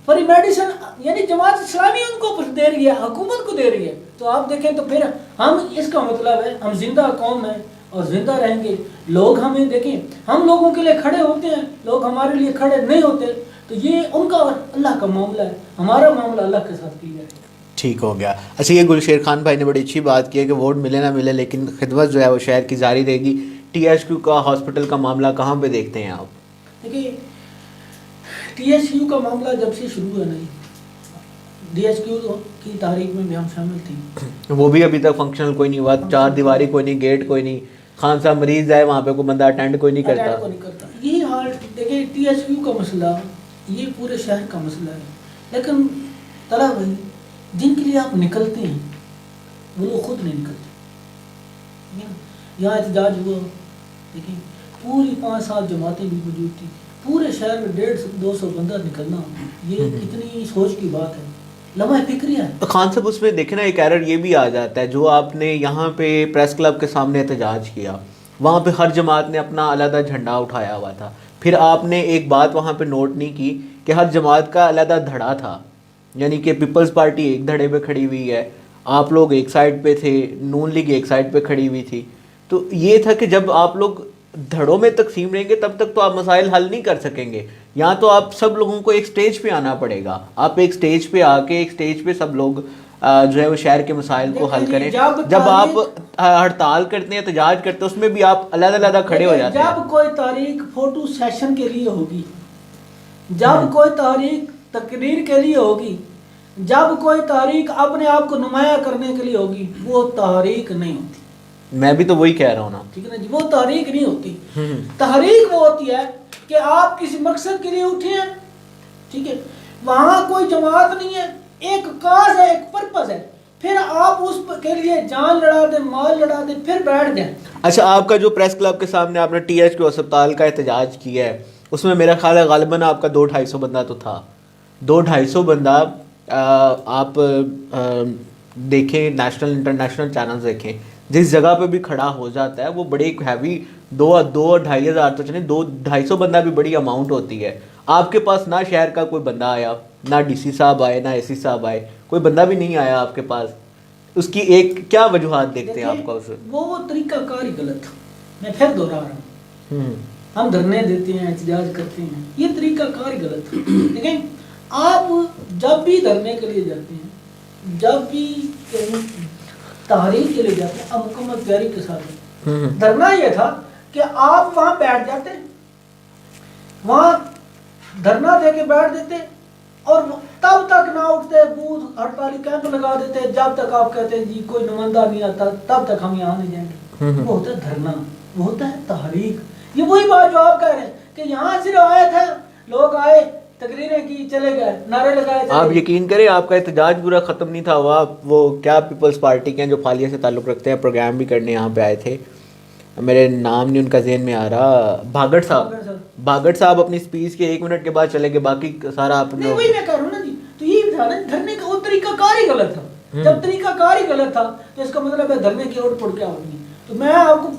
فری میڈیسن، یعنی جماعت اسلامی ان کو دے رہی ہے، حکومت کو دے رہی ہے. تو آپ دیکھیں تو پھر ہم اس کا مطلب ہے ہم زندہ قوم ہیں اور زندہ رہیں گے. لوگ ہمیں دیکھیں، ہم لوگوں کے لیے کھڑے ہوتے ہیں، لوگ ہمارے لیے کھڑے نہیں ہوتے، تو یہ ان کا اور اللہ کا معاملہ ہے، ہمارا معاملہ اللہ کے ساتھ کیا ہے. ٹھیک ہو گیا. اچھا یہ گلشیر خان بھائی نے بڑی اچھی بات کی ہے کہ ووٹ ملے نہ ملے لیکن خدمت جو ہے وہ شہر کی جاری رہے گی. ٹی ایس کیو کا ہاسپٹل کا معاملہ کہاں پہ دیکھتے ہیں آپ؟ دیکھیے ٹی ایس کیو کا معاملہ جب سے شروع ہوا نہیں، ڈی ایس کیو کی تحریک میں بھی ہم شامل تھیں، وہ بھی ابھی تک فنکشنل کوئی نہیں ہوا، 4 دیواری کوئی نہیں، گیٹ کوئی نہیں، خان صاحب مریض ہے وہاں پہ کوئی بندہ اٹینڈ کوئی نہیں کرتا. یہی حال دیکھیں ٹی ایس کیو کا مسئلہ یہ پورے شہر کا مسئلہ ہے. لیکن طلب بھائی جن کے لیے آپ نکلتے ہیں وہ لوگ خود نہیں نکلتے. یہاں احتجاج ہوا، دیکھیں پوری 5 سال جماعتیں بھی موجود تھیں، پورے شہر میں 150-200 بندہ نکلنا، یہ کتنی سوچ کی بات ہے، لمحہ فکریہ ہے. خان صاحب اس میں دیکھیں نا ایک ایرر یہ بھی آ جاتا ہے، جو آپ نے یہاں پہ پریس کلب کے سامنے احتجاج کیا، وہاں پہ ہر جماعت نے اپنا علیحدہ جھنڈا اٹھایا ہوا تھا. پھر آپ نے ایک بات وہاں پہ نوٹ نہیں کی کہ ہر جماعت کا علیحدہ دھڑا تھا، یعنی کہ پیپلز پارٹی ایک دھڑے پہ کھڑی ہوئی ہے، آپ لوگ ایک سائڈ پہ تھے، نون لیگ ایک سائڈ پہ کھڑی ہوئی تھی. تو یہ تھا کہ جب آپ لوگ دھڑوں میں تقسیم رہیں گے تب تک تو آپ مسائل حل نہیں کر سکیں گے. یہاں تو آپ سب لوگوں کو ایک سٹیج پہ آنا پڑے گا، آپ ایک سٹیج پہ آ کے ایک سٹیج پہ سب لوگ جو ہے وہ شہر کے مسائل کو حل کریں. جب آپ ہڑتال کرتے ہیں احتجاج کرتے ہیں اس میں بھی آپ علیحدہ کھڑے ہو جاتے ہیں. جب کوئی تحریک فوٹو سیشن کے لیے ہوگی, جب کوئی تحریک تقریر کے لیے ہوگی, جب کوئی تحریک اپنے آپ کو نمایاں کرنے کے لیے ہوگی, وہ تحریک نہیں ہوتی. میں بھی تو وہی کہہ رہا ہوں نا, ٹھیک ہے نا جی, وہ تحریک نہیں ہوتی. تحریک وہ ہوتی ہے کہ آپ کسی مقصد کے لیے اٹھے ہیں, ٹھیک ہے, وہاں کوئی جماعت نہیں ہے, ایک کاز ہے, ایک پرپز ہے, پھر آپ اس کے لیے جان لڑا دیں, مال لڑا دیں, پھر بیٹھ جائیں. اچھا, آپ کا جو پریس کلب کے سامنے آپ نے ٹی ایچ کیو اسپتال کا احتجاج کیا ہے, اس میں میرا خیال ہے غالباً آپ کا 200-250 بندہ تو تھا. 200-250 بندہ آپ دیکھیں, نیشنل انٹرنیشنل چینلز دیکھیں, جس جگہ پہ بھی کھڑا ہو جاتا ہے وہ بڑی ایک ہیوی 2-2-2.5 ہزار تو چلیں 200-250 بندہ بھی بڑی اماؤنٹ ہوتی ہے. آپ کے پاس نہ شہر کا کوئی بندہ آیا, نہ ڈی سی صاحب آئے, نہ اے سی صاحب آئے, کوئی بندہ بھی نہیں آیا آپ کے پاس. اس کی ایک کیا وجوہات دیکھتے ہیں آپ کا اسے؟ وہ طریقہ کار ہی غلط تھا. میں پھر دوہرا رہا ہوں, ہم دھرنے دیتے ہیں, احتجاج کرتے ہیں, یہ طریقہ کار ہی غلط تھا. لیکن آپ جب بھی دھرنے کے لیے جاتے ہیں, جب بھی تحریک کے لیے جاتے ہیں, آپ مکمل تیاری کے ساتھ. دھرنا یہ تھا کہ آپ وہاں بیٹھ جاتے, وہاں دھرنا دے کے بیٹھ دیتے, اور تب تک نہ اٹھتے, بوتھ ہڑتالی کیمپ لگا دیتے, جب تک آپ کہتے ہیں جی کوئی نمائندہ نہیں آتا تب تک ہم یہاں نہیں جائیں گے. وہ ہوتا ہے دھرنا, وہ ہوتا ہے تحریک. یہ وہی بات جو آپ کہہ رہے ہیں کہ یہاں صرف آئے تھے, لوگ آئے, تقریریں کی, چلے گئے, نعرے لگائے. آپ یقین کریں آپ کا احتجاج پورا ختم نہیں تھا ہوا. وہ کیا پیپلز پارٹی کے ہیں جو فالیہ سے تعلق رکھتے ہیں, پروگرام بھی کرنے یہاں پہ آئے تھے, میرے نام نہیں ان کا ذہن میں آ رہا, بھاگٹ صاحب اپنی اسپیچ کے 1 منٹ کے بعد چلے گئے, باقی سارا آپ نہیں, وہی میں کہہ رہا ہوں نا جی. تو یہ تھا نا, دھرنے کا وہ طریقہ کار ہی غلط تھا. جب طریقہ کار ہی غلط تھا تو اس کا مطلب ہے دھرنے کی آؤٹ پٹ کیا ہوگی. تو میں آپ کو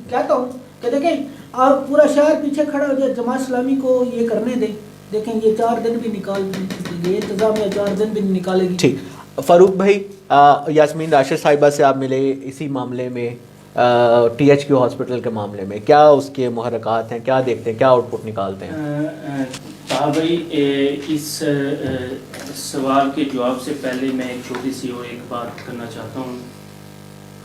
کہتا ہوں کہ دیکھیں, آپ پورا شہر پیچھے کھڑا ہو جائے, جماعت اسلامی کو یہ کرنے دیں. دیکھیں یہ 4 دن بھی نکال دیں, یہ انتظامیہ 4 دن بھی نکالے گی. ٹھیک. فاروق بھائی, یاسمین راشد صاحبہ سے آپ ملے اسی معاملے میں, ٹی ایچ کیو ہاسپٹل کے معاملے میں, کیا اس کے محرکات ہیں, کیا دیکھتے ہیں, کیا آؤٹ پٹ نکالتے ہیں؟ بھائی اس سوال کے جواب سے پہلے میں ایک چھوٹی سی اور ایک بات کرنا چاہتا ہوں.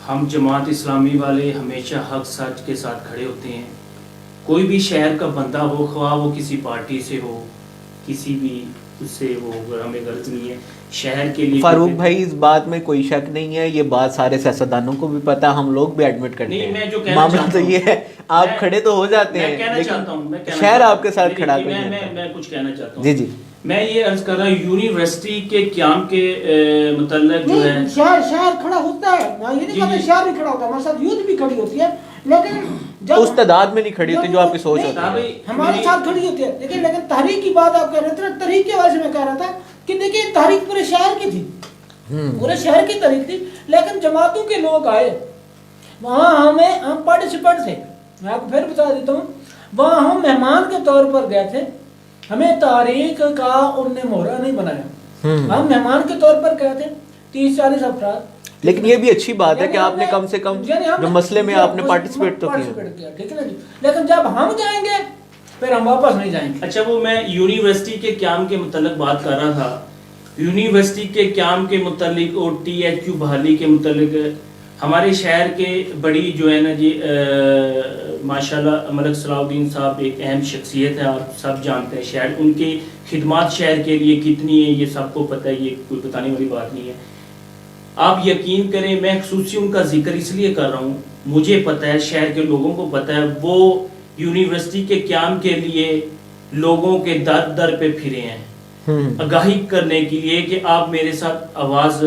ہم جماعت اسلامی والے ہمیشہ حق سچ کے ساتھ کھڑے ہوتے ہیں. کوئی بھی شہر کا بندہ ہو, خواہ وہ کسی پارٹی سے ہو, کسی بھی اس سے ہو, ہمیں غرض نہیں ہے شہر کے لیے. فاروق بھائی اس بات میں کوئی شک نہیں ہے, یہ بات سارے سیاستدانوں کو بھی پتہ ہے, ہم لوگ بھی ایڈمٹ کرتے ہیں. میں جو کہنا معاملہ تو یہ ہے, آپ کھڑے تو ہو جاتے ہیں, لیکن شہر آپ کے ساتھ کھڑا کر دیتا ہے. میں کچھ کہنا چاہتا ہوں. جی جی, میں یہ عرض کر رہا ہوں یونیورسٹی کے قیام کے متعلق جو ہے شہر کھڑا ہوتا ہے, میں یہ نہیں کہتا شہر بھی کھڑا ہوتا ہے, ہمارے ساتھ یوتھ بھی کھڑی ہوتی ہے, لیکن اس تعداد میں نہیں کھڑی ہوتی جو آپ کی سوچ ہوتی ہے. ہمارے ساتھ کھڑی ہوتی ہے. لیکن تحریک کی بات آپ کہہ رہے تھے, تحریک کے حوالے سے میں کہہ رہا تھا کہ دیکھیں تحریک پورے شہر کی تھی, پورے شہر کی تحریک تھی, لیکن جماعتوں کے لوگ آئے وہاں, ہم پارٹیسپینٹ تھے. میں آپ کو پھر بتا دیتا ہوں, وہاں ہم مہمان کے طور پر گئے تھے, ہمیں تحریک کا ان نے مہرہ نہیں بنایا, ہم مہمان کے طور پر گئے تھے, 30-40 افراد. لیکن یہ بھی اچھی بات ہے کہ آپ نے کم سے کم جو مسئلے میں آپ نے پارٹیسپیٹ تو کیا. ٹھیک ہے نا جی, لیکن جب ہم جائیں گے پھر ہم واپس نہیں جائیں گے. اچھا, وہ میں یونیورسٹی کے قیام کے متعلق بات کر رہا تھا. یونیورسٹی کے قیام کے متعلق اور ٹی ایچ کیو بحالی کے متعلق ہمارے شہر کے بڑی جو ہے نا جی ماشاءاللہ ملک صلاح الدین صاحب ایک اہم شخصیت ہے, آپ سب جانتے ہیں. شہر ان کی خدمات شہر کے لیے کتنی ہیں یہ سب کو پتہ ہے, یہ کوئی بتانے والی بات نہیں ہے. آپ یقین کریں, میں خصوصی ان کا ذکر اس لیے کر رہا ہوں, مجھے پتہ ہے, شہر کے لوگوں کو پتہ ہے, وہ یونیورسٹی کے قیام کے لیے لوگوں کے در در پہ پھرے ہیں, آگاہی کرنے کے لیے کہ آپ میرے ساتھ آواز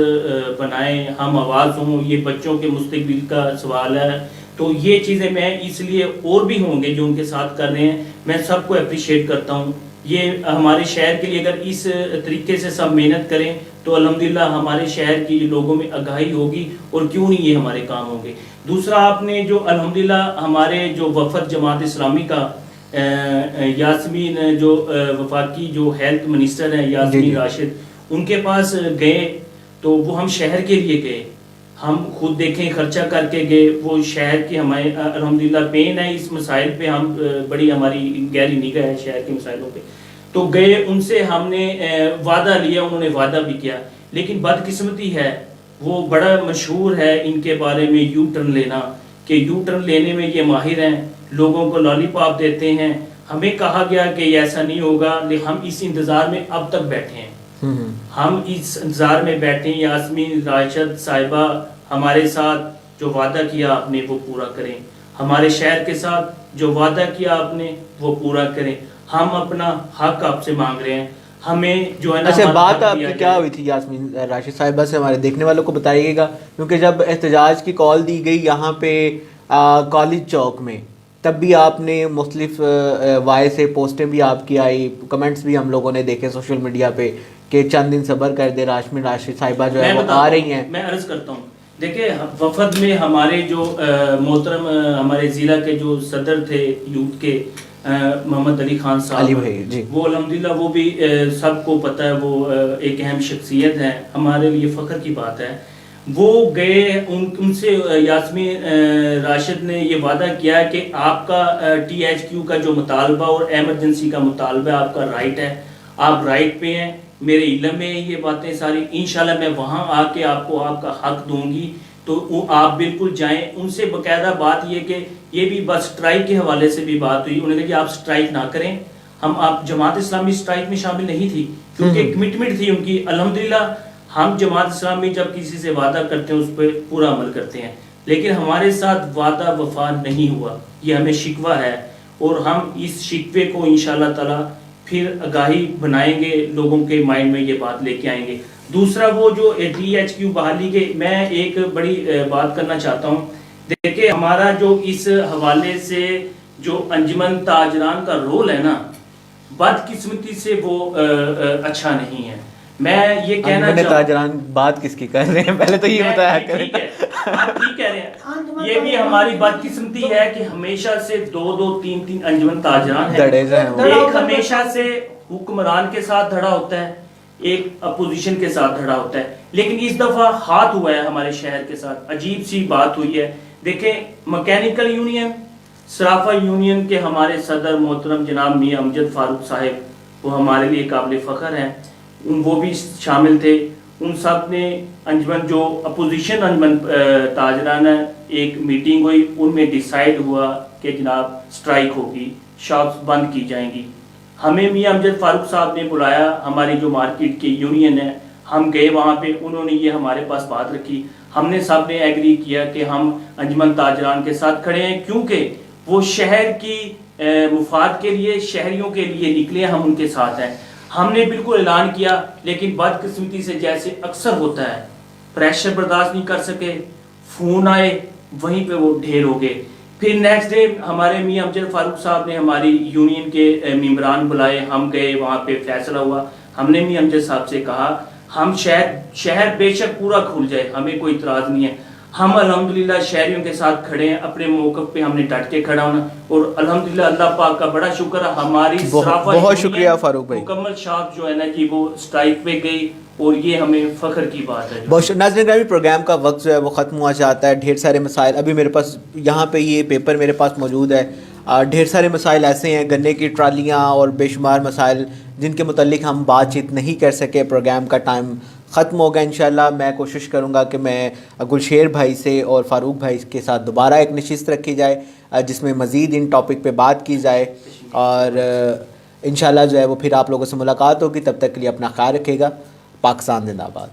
بنائیں, ہم آواز ہوں, یہ بچوں کے مستقبل کا سوال ہے. تو یہ چیزیں میں اس لیے, اور بھی ہوں گے جو ان کے ساتھ کر رہے ہیں, میں سب کو اپریشیٹ کرتا ہوں. یہ ہمارے شہر کے لیے اگر اس طریقے سے سب محنت کریں تو الحمدللہ ہمارے شہر کی لوگوں میں آگاہی ہوگی, اور کیوں نہیں یہ ہمارے کام ہوں گے. دوسرا, آپ نے جو الحمدللہ ہمارے جو وفد جماعت اسلامی کا یاسمین جو وفاقی جو ہیلتھ منسٹر ہیں یاسمین راشد, ان کے پاس گئے تو وہ ہم شہر کے لیے گئے, ہم خود دیکھیں خرچہ کر کے گئے. وہ شہر کی ہمیں الحمدللہ پین ہے اس مسائل پہ, ہم بڑی ہماری گہری نگاہ ہے شہر کے مسائلوں پہ, تو گئے ان سے ہم نے وعدہ لیا, انہوں نے وعدہ بھی کیا. لیکن بدقسمتی ہے وہ بڑا مشہور ہے ان کے بارے میں یو ٹرن لینا، کہ یو ٹرن لینے میں یہ ماہر ہیں، لوگوں کو لالی پاپ دیتے ہیں. ہمیں کہا گیا کہ یہ ایسا نہیں ہوگا، لیکن ہم اس انتظار میں اب تک بیٹھے ہیں. ہم اس انتظار میں بیٹھے ہیں یاسمین راشد صاحبہ ہمارے ساتھ جو وعدہ کیا آپ نے وہ پورا کریں، ہمارے شہر کے ساتھ جو وعدہ کیا آپ نے وہ پورا کریں. ہم اپنا حق آپ سے مانگ رہے ہیں، ہمیں جو ہے نا. اچھا بات آپ کی کیا ہوئی تھی یاسمین راشد صاحبہ سے، ہمارے دیکھنے والوں کو بتائیے گا، کیونکہ جب احتجاج کی کال دی گئی یہاں پہ کالج چوک میں، تب بھی آپ نے مختلف وائے سے پوسٹیں بھی آپ کی آئی، کمنٹس بھی ہم لوگوں نے دیکھے سوشل میڈیا پہ کہ چند دن صبر کر دے، یاسمین راشد صاحبہ جو ہے وہ آ رہی ہیں. میں عرض کرتا ہوں، دیکھیں وفد میں ہمارے جو محترم ہمارے ضلع کے جو صدر تھے یوتھ کے محمد علی خان صاحب، جی، وہ الحمدللہ وہ بھی سب کو پتہ ہے، وہ ایک اہم شخصیت ہے، ہمارے لیے فخر کی بات ہے. وہ گئے ان سے یاسمین راشد نے یہ وعدہ کیا کہ آپ کا ٹی ایچ کیو کا جو مطالبہ اور ایمرجنسی کا مطالبہ آپ کا رائٹ ہے، آپ رائٹ پہ ہیں، میرے علم میں یہ باتیں ساری، انشاءاللہ میں وہاں آ کے آپ کو آپ کا حق دوں گی، تو آپ بالکل جائیں. ان سے باقاعدہ بات یہ کہ یہ بھی بس سٹرائک کے حوالے سے بھی بات ہوئی، انہوں نے کہا کہ آپ سٹرائک نہ کریں. آپ جماعت اسلامی سٹرائک میں شامل نہیں تھی کیونکہ کمٹمنٹ تھی ان کی. الحمدللہ ہم جماعت اسلامی جب کسی سے وعدہ کرتے ہیں اس پہ پورا عمل کرتے ہیں، لیکن ہمارے ساتھ وعدہ وفا نہیں ہوا، یہ ہمیں شکوہ ہے، اور ہم اس شکوے کو انشاءاللہ تعالی پھر آگاہی بنائیں گے، لوگوں کے مائنڈ میں یہ بات لے کے آئیں گے. دوسرا وہ جو ٹی ایچ کیو بحالی کے، میں ایک بڑی بات کرنا چاہتا ہوں. دیکھیں ہمارا جو اس حوالے سے جو انجمن تاجران کا رول ہے نا، بدقسمتی سے وہ اچھا نہیں ہے. میں یہ کہنا چاہتا ہوں، تاجران بات کس کی کر رہے ہیں پہلے تو یہ بتایا کریں. ٹھیک ہے آپ ٹھیک کہہ رہے ہیں، یہ بھی ہماری بدقسمتی ہے کہ ہمیشہ سے دو تین انجمن تاجران ہیں، ایک ہمیشہ سے حکمران کے ساتھ دھڑا ہوتا ہے، ایک اپوزیشن کے ساتھ دھڑا ہوتا ہے، لیکن اس دفعہ ہاتھ ہوا ہے ہمارے شہر کے ساتھ. عجیب سی بات ہوئی ہے. دیکھیں مکینیکل یونین، صرافہ یونین کے ہمارے صدر محترم جناب میاں امجد فاروق صاحب، وہ ہمارے لیے قابل فخر ہیں، وہ بھی شامل تھے. ان سب نے انجمن جو اپوزیشن انجمن تاجران ہے، ایک میٹنگ ہوئی، ان میں ڈیسائیڈ ہوا کہ جناب سٹرائک ہوگی، شاپس بند کی جائیں گی. ہمیں میاں امجد فاروق صاحب نے بلایا، ہماری جو مارکیٹ کی یونین ہے، ہم گئے وہاں پہ، انہوں نے یہ ہمارے پاس بات رکھی، ہم نے سب نے ایگری کیا کہ ہم انجمن تاجران کے ساتھ کھڑے ہیں، کیونکہ وہ شہر کی مفاد کے لیے، شہریوں کے لیے نکلے، ہم ان کے ساتھ ہیں. ہم نے بالکل اعلان کیا، لیکن بدقسمتی سے جیسے اکثر ہوتا ہے، پریشر برداشت نہیں کر سکے، فون آئے، وہیں پہ وہ ڈھیر ہو گئے. پھر نیکسٹ ڈے ہمارے میاں امجد فاروق صاحب نے ہماری یونین کے ممبران بلائے، ہم گئے وہاں پہ، فیصلہ ہوا. ہم نے میاں امجد صاحب سے کہا ہم شہر بے شک پورا کھل جائے، ہمیں کوئی اعتراض نہیں ہے، ہم الحمدللہ شہریوں کے ساتھ کھڑے ہیں، اپنے موقف پہ ہم نے ڈٹ کے کھڑا ہونا، اور الحمدللہ اللہ پاک کا بڑا شکر ہے، ہماری بہت شکریہ فاروق بھائی، مکمل شاپ جو ہے نا کہ وہ سٹرائک پہ گئی، اور یہ ہمیں فخر کی بات ہے. بہت ناظرین گرامی، پروگرام کا وقت جو ہے وہ ختم ہوا چاہتا ہے. ڈھیر سارے مسائل ابھی میرے پاس یہاں پہ یہ پیپر میرے پاس موجود ہے، ڈھیر سارے مسائل ایسے ہیں، گنے کی ٹرالیاں اور بے شمار مسائل جن کے متعلق ہم بات چیت نہیں کر سکے. پروگرام کا ٹائم ختم ہوگا. انشاءاللہ میں کوشش کروں گا کہ میں گلشیر بھائی سے اور فاروق بھائی کے ساتھ دوبارہ ایک نشست رکھی جائے جس میں مزید ان ٹاپک پہ بات کی جائے، اور انشاءاللہ جو ہے وہ پھر آپ لوگوں سے ملاقات ہوگی. تب تک کے لیے اپنا خیال رکھے گا. پاکستان زندہ باد.